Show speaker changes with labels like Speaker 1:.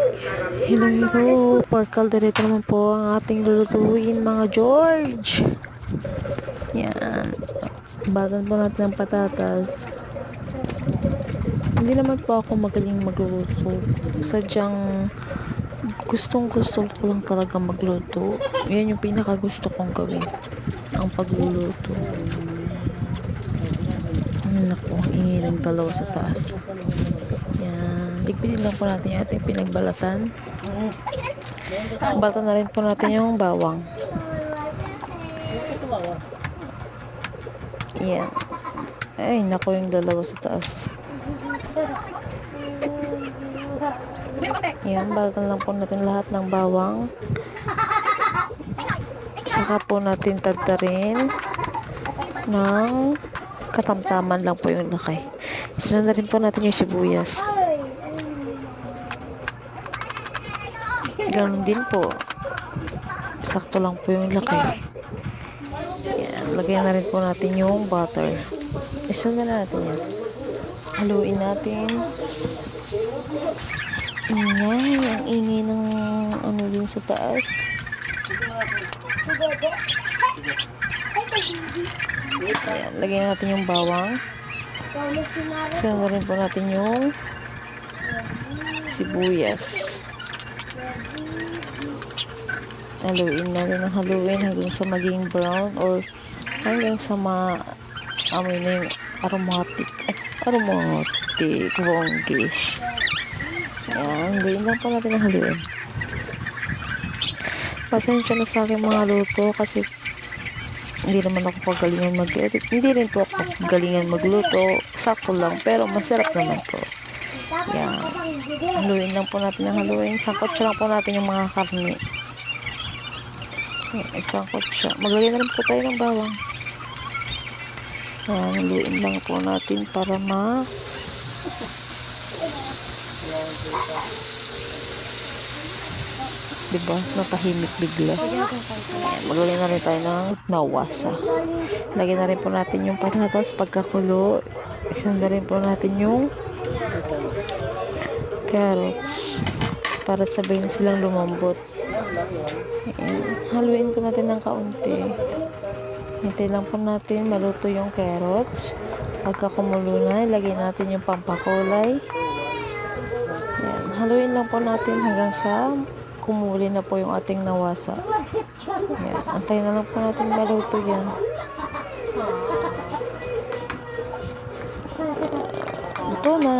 Speaker 1: Hello, hello. Pagkalderito naman po ang ating lulutuin mga George. Yan. Bagan po natin ang patatas. Hindi naman po ako magaling magluto. Sadyang gustong-gusto ko lang talaga magluto. Yan yung pinaka gusto kong gawin. Ang pagluluto. Naku, ang ingay ng dalawa sa taas. Yan. Ligpitin lang po natin yung ating pinagbalatan. Balatan na rin po natin yung bawang. Yan. Ay, naku yung dalawa sa taas. Yan, balatan lang po natin lahat ng bawang. Saka po natin tadtarin ng katamtaman lang po yung laki. Sunod na rin po natin yung sibuyas. Ganun din po. Sakto lang po yung laki. Yan, lagyan na rin po natin yung butter. Isunod na natin yan. Haluin natin. Ingay, ang ingay ng ano dun sa taas. Ayan, lagyan natin yung bawang. Isunod na rin po natin yung sibuyas. Haluin natin ng haluin hanggang sa maging brown or hanggang sa amoy na yung aromatic. Ay, aromatic. Bongish. Ayan, haluin lang po natin ng haluin. Pasensya na sa aking mga luto kasi hindi naman ako pagalingan mag-edit. Hindi rin po ako pagalingan magluto. Sakto lang, pero masarap naman po. Ayan. Haluin lang po natin ng haluin. Sangkot lang po natin yung mga karne. Isang kutsa. Maglagay na rin po tayo ng bawang. Haluin lang po natin para diba? Napahimik bigla. Ayan, maglagay na rin tayo ng nawasa. Lagyan na rin po natin yung patatas pagkakulo. Isanda rin po natin yung carrots para sabay na silang lumambot. Ayan. Haluin po natin ng kaunti. Hintay lang po natin maluto yung carrots. Pagka kumulo na, ilagay natin yung pampakulay. Ayan. Haluin lang po natin hanggang sa kumuli na po yung ating nawasa. Ayan. Antayin na lang po natin maluto yan. Luto na.